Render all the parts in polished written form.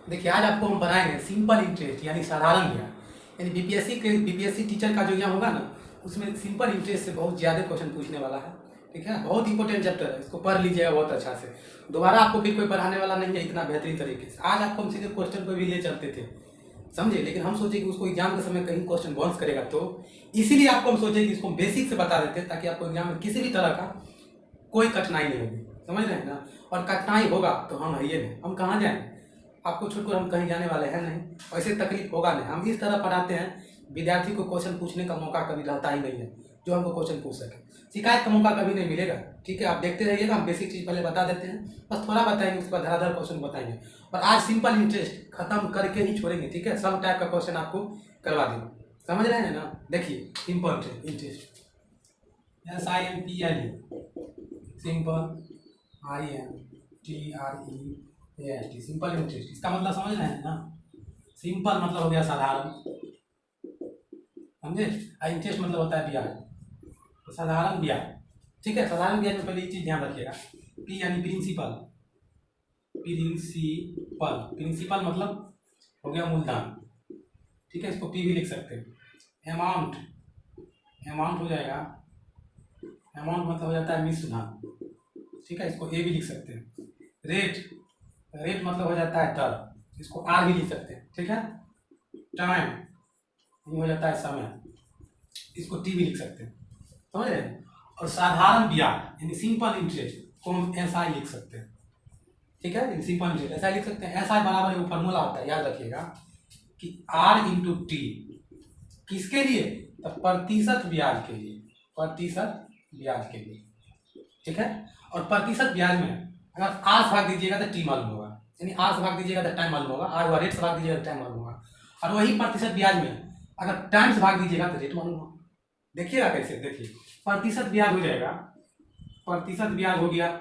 देखिए आज आपको हम बनाएंगे सिंपल इंटरेस्ट यानी साधारण ब्याज। यानी बीपीएससी टीचर का जो एग्जाम होगा ना, उसमें सिंपल इंटरेस्ट से बहुत ज़्यादा क्वेश्चन पूछने वाला है। ठीक है, बहुत इंपॉर्टेंट चैप्टर है, इसको पढ़ लीजिएगा बहुत अच्छा से। दोबारा आपको फिर कोई पढ़ाने वाला नहीं है इतना बेहतरीन तरीके से। आज आपको हम सीधे क्वेश्चन पर भी ले चलते थे, समझे, लेकिन हम सोचे कि उसको एग्जाम के समय कहीं क्वेश्चन बाउंस करेगा, तो इसीलिए आपको हम सोचे कि इसको बेसिक से बता देते हैं, ताकि आपको एग्जाम में किसी भी तरह का कोई कठिनाई नहीं होगी। समझ रहे हैं ना? और कठिनाई होगा तो हम है ये नहीं, हम कहाँ जाएं? आपको छोड़कर हम कहीं जाने वाले हैं नहीं, वैसे तकलीफ होगा नहीं। हम इस तरह पढ़ाते हैं, विद्यार्थी को क्वेश्चन पूछने का मौका कभी रहता ही नहीं है, जो हमको क्वेश्चन पूछ सके। शिकायत का मौका कभी नहीं मिलेगा। ठीक है, आप देखते रहिएगा, हम बेसिक चीज़ पहले बता देते हैं, बस थोड़ा बताएंगे, उसके बाद धड़ाधड़ क्वेश्चन बताएंगे। और आज सिंपल इंटरेस्ट खत्म करके ही छोड़ेंगे। ठीक है, सब टाइप का क्वेश्चन आपको करवा देंगे। समझ रहे हैं ना? देखिए simple interest, SIMPLE, simple INTREAST, simple interest. इसका मतलब समझ रहे हैं ना? सिंपल मतलब हो गया साधारण, समझे? इंटरेस्ट मतलब होता है ब्याज, तो साधारण ब्याज। ठीक है, साधारण ब्याज में पहले ये चीज़ ध्यान रखिएगा, P यानी प्रिंसिपल, प्रिंसिपल मतलब हो गया मूलधन। ठीक है, इसको P भी लिख सकते हैं। अमाउंट हो जाएगा, अमाउंट मतलब हो जाता है मिश्र धन। ठीक है, इसको A भी लिख सकते हैं। रेट मतलब हो जाता है दर, इसको R भी लिख सकते हैं। ठीक है, टाइम हो जाता है समय, इसको T भी लिख सकते हैं। समझ रहे हैं? और साधारण ब्याज यानी सिंपल इंटरेस्ट को हम SI लिख सकते हैं। ठीक है, सिंपल इंटरेस्ट SI लिख सकते हैं। SI बराबर एक फॉर्मूला होता है, याद रखिएगा कि R इंटू टी किसके लिए? तो प्रतिशत ब्याज के लिए, प्रतिशत ब्याज के लिए। ठीक है, और प्रतिशत ब्याज में अगर R से भाग दीजिएगा तो टी मालूम होगा, यानी R से भाग दीजिएगा तो टाइम मालूम होगा, R हुआ रेट से भाग दीजिएगा तो टाइम मालूम होगा। और वही प्रतिशत ब्याज में अगर टाइम से भाग दीजिएगा तो रेट मालूम होगा। देखिएगा कैसे, देखिए प्रतिशत ब्याज हो जाएगा, प्रतिशत ब्याज हो गया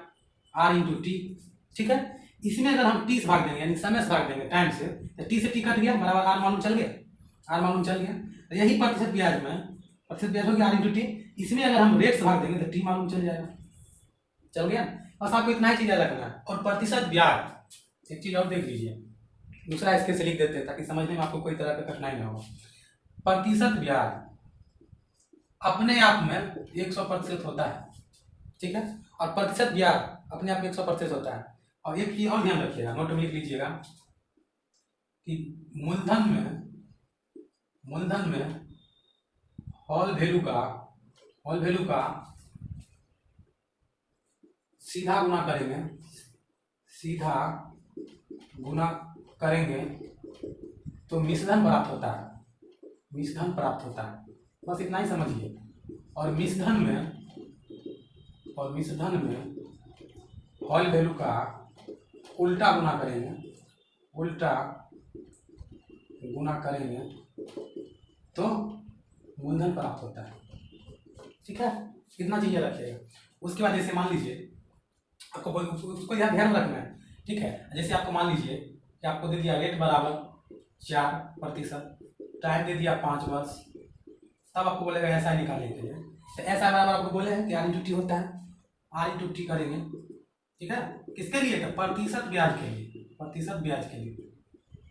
R इंटू टी। ठीक है, इसमें अगर हम टी से भाग देंगे यानी समय से भाग देंगे टाइम से, तो टी से टी कट गया, बराबर R मालूम चल गया, R मालूम चल गया। तो यही प्रतिशत ब्याज में, प्रतिशत ब्याज हो गया R इंटू टी, इसमें अगर हम रेट से भाग देंगे तो टी मालूम चल जाएगा। चल गया, बस आपको इतना ही चीज़ याद रखना है। और प्रतिशत ब्याज एक चीज़ और देख लीजिए, दूसरा इसके से लिख देते हैं ताकि समझने में आपको कोई तरह का कठिनाई ना हो। प्रतिशत ब्याज अपने आप में 100% होता है। ठीक है, और प्रतिशत ब्याज अपने आप में 100% होता है। और एक चीज और ध्यान रखिएगा, नोट में लिख लीजिएगा कि मूलधन में हॉल वैल्यू का सीधा गुना करेंगे तो मिश्रधन प्राप्त होता है। बस इतना ही समझिए। और मिश्रधन में हॉल वैल्यू का उल्टा गुना करेंगे तो मूलधन प्राप्त होता है। ठीक है, इतना चीज़ रखिएगा। उसके बाद जैसे मान लीजिए आपको उसको ध्यान रखना है। ठीक है, जैसे आपको मान लीजिए कि आपको दे दिया रेट बराबर 4%, टाइम दे दिया 5 वर्ष, तब आपको बोलेगा ऐसा निकालने के लिए। तो ऐसा बराबर आपको बोले हैं कि R इंटू टी होता है, R इंटू टी करेंगे। ठीक है, किसके लिए? तो प्रतिशत ब्याज के लिए।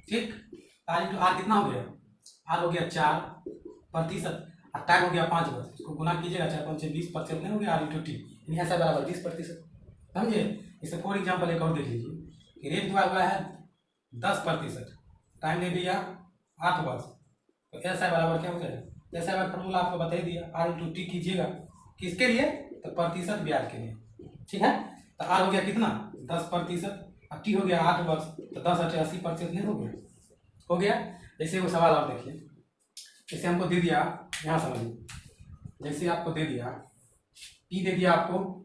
ठीक, R इंटू R कितना हो गया? R हो गया 4%, और टाइम हो गया 5 वर्ष, इसको गुना कीजिएगा 4 5 20% नहीं हो गया R इंटू टी, यानी ऐसा बराबर 20%। समझे? इसे फॉर एग्जाम्पल एक और देख लीजिए कि रेट हुआ है 10%, टाइम दे दिया 8 वर्ष, तो ऐसा बराबर क्या हो जाएगा? जैसा मैं फॉर्मूला आपको बता दिया, R इंटू टी कीजिएगा, किसके लिए? तो प्रतिशत ब्याज के लिए। ठीक है, तो R हो गया कितना? 10%, और टी हो गया 8 वर्ष, तो 10 8 80% नहीं हो गया। जैसे वो सवाल आप देखिए, जैसे हमको दे दिया, यहाँ समझिए, जैसे आपको दे दिया P दे दिया आपको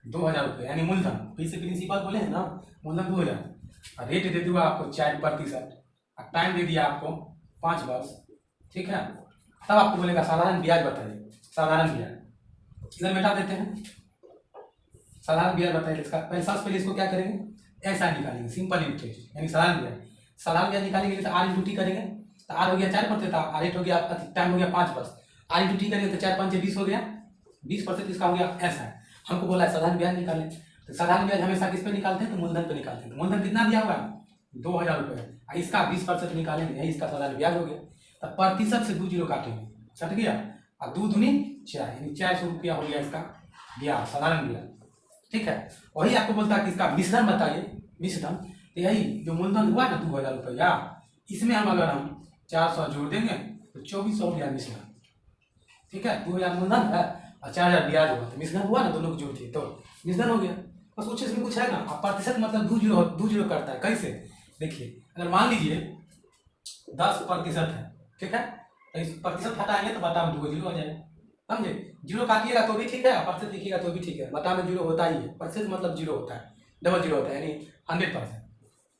2000 रुपये यानी मूलधन, P से प्रिंसिपल बोले हैं ना, मूलधन 2000, और रेट दे दिया आपको 4%, और टाइम दे दिया आपको 5 वर्ष। ठीक है, तब आपको बोलेगा साधारण ब्याज बताइए। साधारण ब्याज इधर मिटा देते हैं, साधारण ब्याज बताइए। इसका पैसा से पहले इसको क्या करेंगे? ऐसा निकालेंगे, सिंपल इंटरेस्ट यानी साधारण ब्याज निकालेंगे तो R इंटू टी करेंगे, तो R हो गया 4%, और रेट हो गया, टाइम हो गया 5 वर्ष, R इंटू टी करेंगे तो 4 5 20 हो गया, 20% इसका हो गया। ऐसा है, हमको बोला है साधारण ब्याज निकालें, तो साधारण ब्याज हमेशा किस पे निकालते हैं? तो मूलधन पे निकालते हैं। तो मूलधन कितना दिया हुआ है? 2,000 रुपये। इसका 20% निकालेंगे, यही इसका साधारण ब्याज हो गया। तब प्रतिशत से 2 जीरो काटेंगे, सट गया। और 2 दूनी 4, यानी 400 रुपया हो गया इसका ब्याज, साधारण ब्याज। ठीक है, वही आपको बोलता है कि इसका मिश्रण बताइए। मिश्रण तो यही जो मूलधन हुआ ना 2,000 रुपया, इसमें हम अगर हम 400 जोड़ देंगे तो 2400 हो गया मिश्रण। ठीक है, 2,000 मूलधन है और 4,000 ब्याज हुआ, तो मिश्रण हुआ ना, दोनों को जोड़ दिए तो मिश्रण हो गया। बस कुछ इसमें कुछ है ना। अब प्रतिशत मतलब 2 जीरो करता है। कैसे, देखिए, अगर मान लीजिए 10% है, ठीक है, तो इस प्रतिशत हटाएंगे तो बता में 2 जीरो आ जाएगा, समझे। जीरो काटिएगा तो भी ठीक है, प्रतिशत लिखिएगा तो भी ठीक है, बता में जीरो होता ही है। प्रतिशत मतलब जीरो होता है, डबल जीरो होता है, यानी 100%,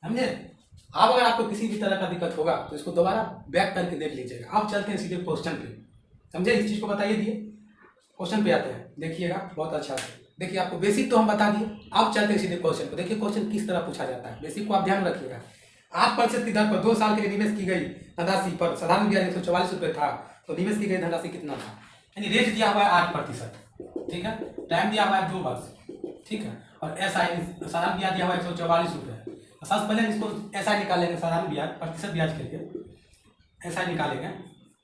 समझे। अब अगर आपको किसी भी तरह का दिक्कत होगा तो इसको दोबारा बैक करके देख लीजिएगा। अब चलते हैं सीधे क्वेश्चन पे, समझे। इस चीज़ को बताइए दिए, क्वेश्चन पे आते हैं, देखिएगा बहुत अच्छा से। देखिए, आपको बेसिक तो हम बता दिए, अब चलते हैं सीधे क्वेश्चन को। देखिए क्वेश्चन किस तरह पूछा जाता है, बेसिक को आप ध्यान रखिएगा। 8% की दर पर 2 साल के लिए निवेश की गई धनराशि पर साधारण ब्याज 144 रुपये था, तो निवेश की गई धनराशि कितना था। यानी रेट दिया हुआ है 8%, ठीक है, टाइम दिया हुआ है 2 वर्ष, ठीक है, और ऐसा साधारण ब्याज दिया हुआ है 144 रुपये। सबसे पहले इसको ऐसा निकालेंगे, साधारण ब्याज प्रतिशत ब्याज के लिए ऐसा निकालेंगे,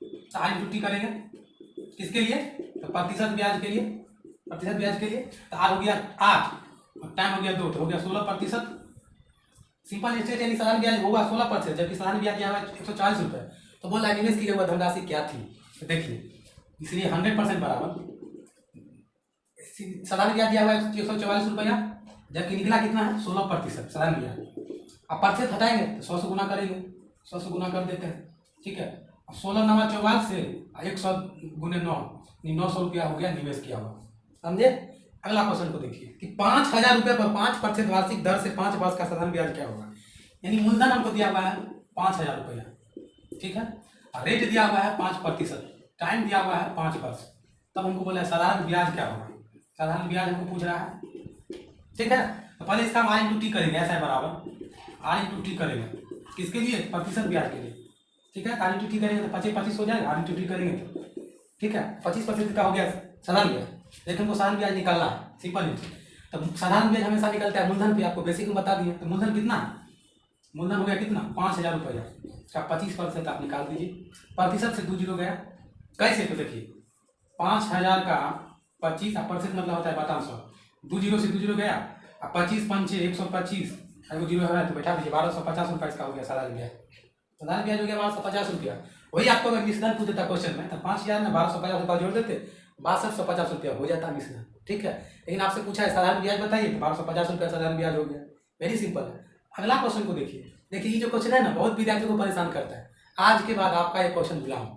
तो आई इंटू टी करेंगे, किसके लिए, तो प्रतिशत ब्याज के लिए, प्रतिशत ब्याज के लिए। तो आर हो गया 8 और टाइम हो गया 2, तो हो गया 16%। सिंपल इंटरेस्ट यानी साधारण ब्याज होगा 16%, जबकि साधारण ब्याज दिया हुआ है 140 रुपये। तो बोल रहा है निवेश की गई धनराशि क्या थी, तो देखिए, इसलिए 100% बराबर साधारण ब्याज दिया हुआ है 144 रुपया, जबकि निकला कितना है 16% साधारण ब्याज। अब प्रतिशत हटाएंगे तो 100 से गुना करेंगे, 100 से गुना कर देते हैं, ठीक है। 16 9 44 से 100 गुने 9, 900 रुपया हो गया निवेश किया हुआ, समझे। अगला क्वेश्चन को देखिए कि 5,000 रुपये पर 5% वार्षिक दर से 5 वर्ष का साधारण ब्याज क्या होगा। यानी मूलधन हमको दिया हुआ है 5,000 रुपया, ठीक है, और रेट दिया हुआ है 5%, टाइम दिया हुआ है 5 वर्ष। तब हमको बोला है साधारण ब्याज क्या होगा, साधारण ब्याज हमको पूछ रहा है, ठीक है। तो पहले इसका हम आर इंटू टी करेंगे, ऐसा है बराबर आर इंटू टी करेंगे, किसके लिए, प्रतिशत ब्याज के लिए, ठीक है। आर इंटू टी करेंगे तो 25 हो जाएगा, आर इंटू टी करेंगे तो, ठीक है। 25% का हो गया साधारण ब्याज, लेकिन हमको साधारण ब्याज निकालना है, सिंपल इंटू। तो साधारण ब्याज हमेशा निकलता है मूलधन पे, आपको बेसिक में बता दिए। तो मूलधन कितना, मूलधन हो गया कितना 5,000 रुपया, इसका 25% आप निकाल दीजिए। प्रतिशत से 2 जीरो गया, कैसे, तो देखिए 5,000 का 25 प्रतिशत मतलब होता है 500, 2 जीरो से 2 जीरो गया, अब 25 5 125, अगर जीरो है तो बैठा दीजिए, 1250 रुपया इसका हो गया साधारण ब्याज। साधारण ब्याज हो गया 1250 रुपया। वही आपको अगर मिश्रण पूछ देता क्वेश्चन में, तो 5,000 में 1250 रुपया जोड़ देते, 6250 रुपया हो जाता मिश्रण, ठीक है। लेकिन आपसे पूछा है साधारण ब्याज बताइए, तो 1250 रुपया साधारण ब्याज हो गया, वेरी सिंपल है। अगला क्वेश्चन को देखिए, देखिए ये जो क्वेश्चन है ना, बहुत विद्यार्थियों को परेशान करता है। आज के बाद आपका एक क्वेश्चन बुलाऊं,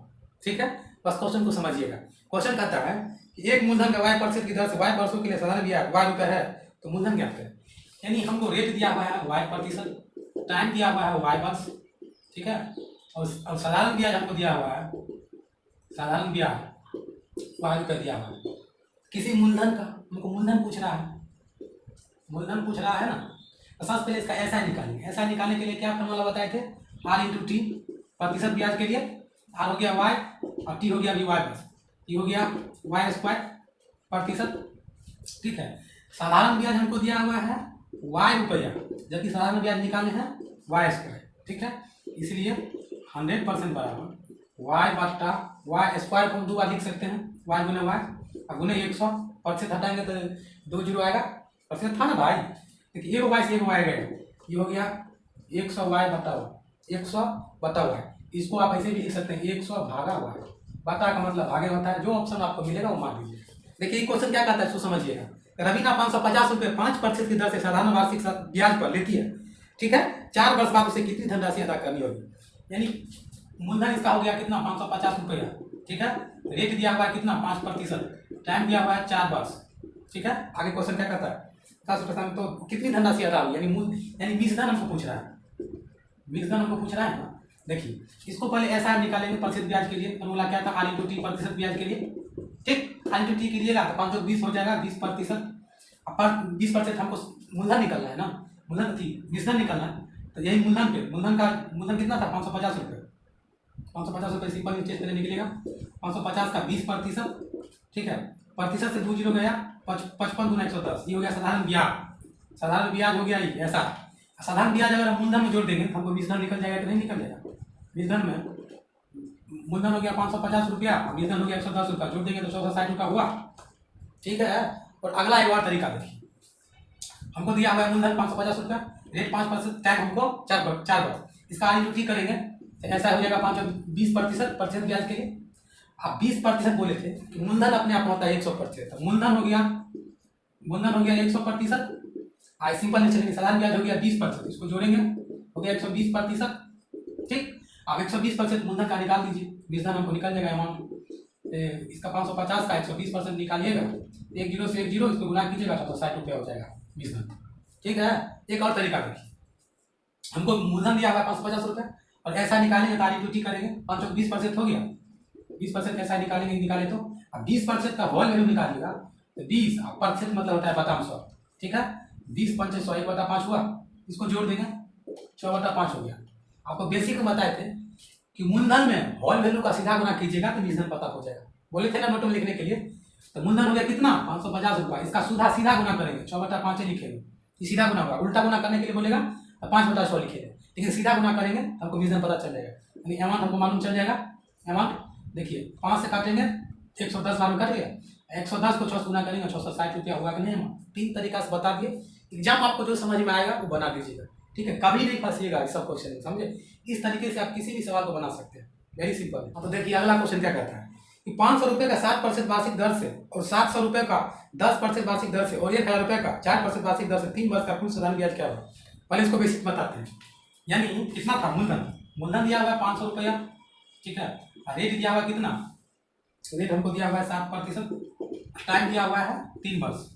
ठीक है, बस क्वेश्चन को समझिएगा। क्वेश्चन कहता है कि एक मूलधन का y% की दर से y वर्षों के लिए साधारण ब्याज y रुपये है, तो मूलधन ज्ञात करें। यानी हमको रेट दिया हुआ है y%, टाइम दिया हुआ है y वर्ष, ठीक है, और साधारण ब्याज हमको दिया हुआ है, साधारण ब्याज y रुपये दिया हुआ है। किसी मूलधन का हमको मूलधन पूछ रहा है, मूलधन पूछ रहा है ना, तो सबसे पहले इसका ऐसा निकालेंगे। ऐसा निकालने के लिए क्या फॉर्मूला बताए थे, आर इंटू टी, प्रतिशत ब्याज के लिए आर हो गया वाई और टी हो गया अभी वाई प्लस टी हो गया वाई स्क्वायर प्रतिशत, ठीक है। साधारण ब्याज हमको दिया हुआ है वाई रुपया, जबकि साधारण ब्याज निकाले हैं वाई स्क्वायर, ठीक है। इसलिए 100% बराबर वाई बट्टा वाई स्क्वायर को हम 2 बार लिख सकते हैं, वाई गुने वाई और गुने 100, प्रतिशत हटाएंगे तो 2 जीरो आएगा, प्रतिशत था ना भाई। देखिए एक वाई से एक वाई गए, ये हो गया 100 वाई बटा 100 बटा वाई। इसको आप ऐसे भी लिख सकते हैं 100 भागा वाई, बटा का मतलब भागे होता है, जो ऑप्शन आपको मिलेगा वो मार दीजिए। देखिए ये क्वेश्चन क्या कहता है इसको समझिएगा। रवीना 550 रुपये 5% की दर से साधारण वार्षिक ब्याज पर लेती है, ठीक है। 4 वर्ष बाद उसे कितनी धनराशि अदा करनी होगी। यानी मूलधन इसका हो गया कितना 550 रुपया, ठीक है। रेट दिया हुआ है कितना 5%, टाइम दिया हुआ है 4 वर्ष, ठीक है। आगे क्वेश्चन क्या कहता है 700 तो कितनी धनराशि अदा हुई, यानी मिश्रण हमको पूछ रहा है, मिश्रण हमको पूछ रहा है ना। देखिए इसको पहले ऐसा निकालेंगे प्रतिशत ब्याज के लिए, फॉर्मूला क्या था आर इंटू टी प्रतिशत ब्याज के लिए, ठीक। आर इंटू टी कीजिएगा तो 520 हो जाएगा 20%, अब 20% हमको मूलधन निकलना है ना, मूलधन थी मिश्रण निकलना है, तो यही मूलधन पे मूलधन कितना था 550 रुपये, 550 रुपये सिंपल इंटरेस्ट पे निकलेगा 550 का 20%, ठीक है। प्रतिशत से 2 जीरो गया 55 गुना 110, ये हो गया साधारण ब्याज, साधारण ब्याज हो गया ये ऐसा। साधारण ब्याज अगर हम मूलधन में जोड़ देंगे तो हमको बीज धन निकल जाएगा कि नहीं निकल जाएगा। बीज धन में मूलधन हो गया 550 रुपया, बीज धन हो गया 110 रुपया, जोड़ देंगे तो 1460 रुपया हुआ। ठीक है। और अगला एक और तरीका देखिए, हमको दिया हुआ है मूलधन 550 रुपया, रेट 5% टाइम हमको 4 इसका R/T करेंगे तो ऐसा हो जाएगा 20% ब्याज के लिए। आप 20% बोले थे कि मूलधन अपने आप होता है 100%, मूलधन हो गया 100%। आज सिंपल नहीं चलेंगे, साधारण ब्याज हो गया 20%, इसको जोड़ेंगे हो गया 120%। ठीक, अब 120% मूलधन का निकाल दीजिए, बीज धन हमको निकल जाएगा अमाउंट। इसका 550 का 120% निकालिएगा, 1 0 से 1 0 इसको गुना कीजिएगा तो 60 रुपया हो जाएगा बीज धन। ठीक है। एक और तरीका देखिए, हमको मूलधन दिया हुआ है 550 रुपया और ऐसा निकालेंगे तो R/T करेंगे, 520% हो गया, 20% ऐसा निकाले तो अब 20% का होल वैल्यू निकालिएगा तो 20 % मतलब होता है बटा 100। ठीक है, 20 पंचे 100 1/5 हुआ, इसको जोड़ देंगे 100/5 हो गया। आपको बेसिक में बताए थे कि मूलधन में होल वैल्यू का सीधा गुना कीजिएगा तो बीज धन पता हो जाएगा। बोले थे ना नोट में लिखने के लिए। तो मूलधन हो गया कितना 550 रुपया, इसका सीधा गुना करेंगे 100/5 लिखेंगे, ये सीधा गुना होगा। उल्टा गुना करने के लिए बोलेगा तो 5/100 लिखेंगे, लेकिन सीधा गुना करेंगे हमको बीज धन पता चल जाएगा, यानी अमाउंट हमको मालूम चल जाएगा। अमाउंट देखिए 5 से काटेंगे 110 मालूम कट गया, 110 को 6 से गुना करेंगे 660 रुपया होगा कि नहीं। अमाउंट 3 तरीका से बता दिए, एग्जाम आपको जो समझ में आएगा वो बना दीजिएगा। ठीक है, कभी नहीं फंसिएगा इस सब क्वेश्चन में, समझे। इस तरीके से आप किसी भी सवाल को बना सकते हैं, वेरी सिंपल है। तो देखिए अगला क्वेश्चन क्या कहता है कि 500 रुपये का 7% वार्षिक दर से और 700 रुपये का 10% वार्षिक दर से और 1000 रुपये का 4% वार्षिक दर से 3 वर्ष का कुल साधारण ब्याज क्या होगा। पहले इसको बेसिक बताते हैं। यानी कितना था मूलधन दिया हुआ है 500 रुपया। ठीक है, रेट दिया हुआ कितना, रेट हमको दिया हुआ है 7%, टाइम दिया हुआ है 3 वर्ष।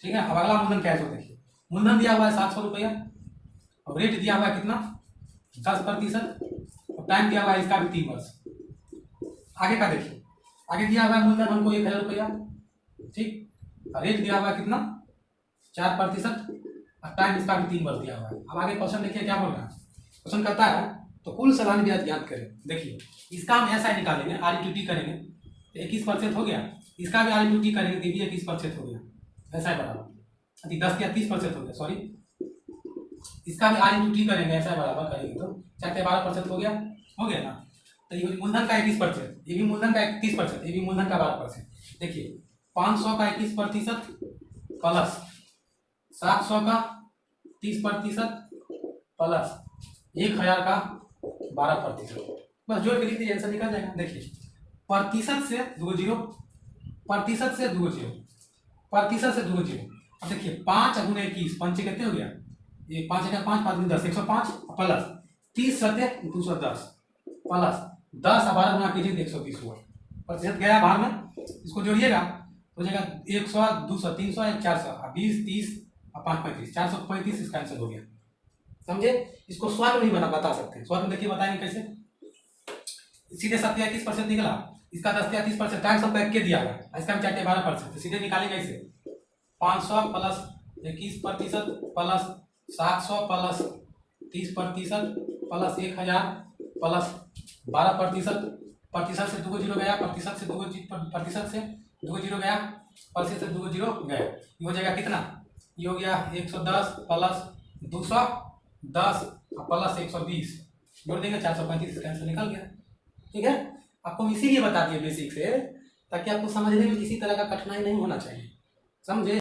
ठीक है, अब अगला मूलधन क्या है देखिए, मूलधन दिया हुआ है 700 रुपया और रेट दिया हुआ है कितना 10% और टाइम दिया हुआ है इसका भी 3 वर्ष। आगे का देखिए, आगे दिया हुआ है मूलधन हमको 1000 रुपया, ठीक, रेट दिया हुआ है कितना 4% और टाइम इसका भी 3 वर्ष दिया हुआ है। अब आगे क्वेश्चन देखिए क्या बोल रहा है, क्वेश्चन करता है तो कुल सालाना ब्याज ज्ञात करें। देखिए इसका हम ऐसा ही निकालेंगे, R/T करेंगे तो 21% हो गया, इसका भी R/T करेंगे तो भी 21% हो गया, ऐसा है बराबर 10 या 30% हो गया, सॉरी इसका भी R/T करेंगे ऐसा बराबर करेंगे तो 4 12% हो गया ना। तो ये मूलधन का 21%, ये भी मूलधन का 31%, ये भी मूलधन का 12%। देखिए 500 का 21% प्लस 700 का 30% प्लस 1000 का 12%, बस जोड़ के लिख दीजिए आंसर निकल जाएगा। देखिए प्रतिशत से 2 0, प्रतिशत से 2 0, प्रतिशत से 2 0। अब देखिए 5 × 21 पंचे कितने हो गया, ये 5 × 5 5 × 10 105 प्लस 30 × 210 प्लस 10 और 12 गुना कीजिए 130 हुआ, प्रतिशत गया बाहर में, इसको जोड़िएगा हो जाएगा 100 200 300 400 20 30 और 5 35 435 इसका आंसर हो गया, समझे। इसको स्वाद नहीं बता सकते हैं, स्वाद में देखिए बताएंगे कैसे। सीधे 7 या 21% निकला, इसका 10 या 30% टाइम सबका एक के दिया हुआ है, इसका भी 4 या 12%, तो सीधे निकालेंगे इसे 500 plus 21% plus 700 plus 30% plus 1000 plus 12%, प्रतिशत से 2 0 गया, प्रतिशत से 2 0 गया, प्रतिशत से 2 0 गया, ये हो जाएगा कितना, ये हो गया 110 प्लस 210 प्लस 120, जोड़ देंगे 435, इसका आंसर निकल गया। ठीक है, आपको इसीलिए बता दिया बेसिक से ताकि आपको समझने में किसी तरह का कठिनाई नहीं होना चाहिए, समझे।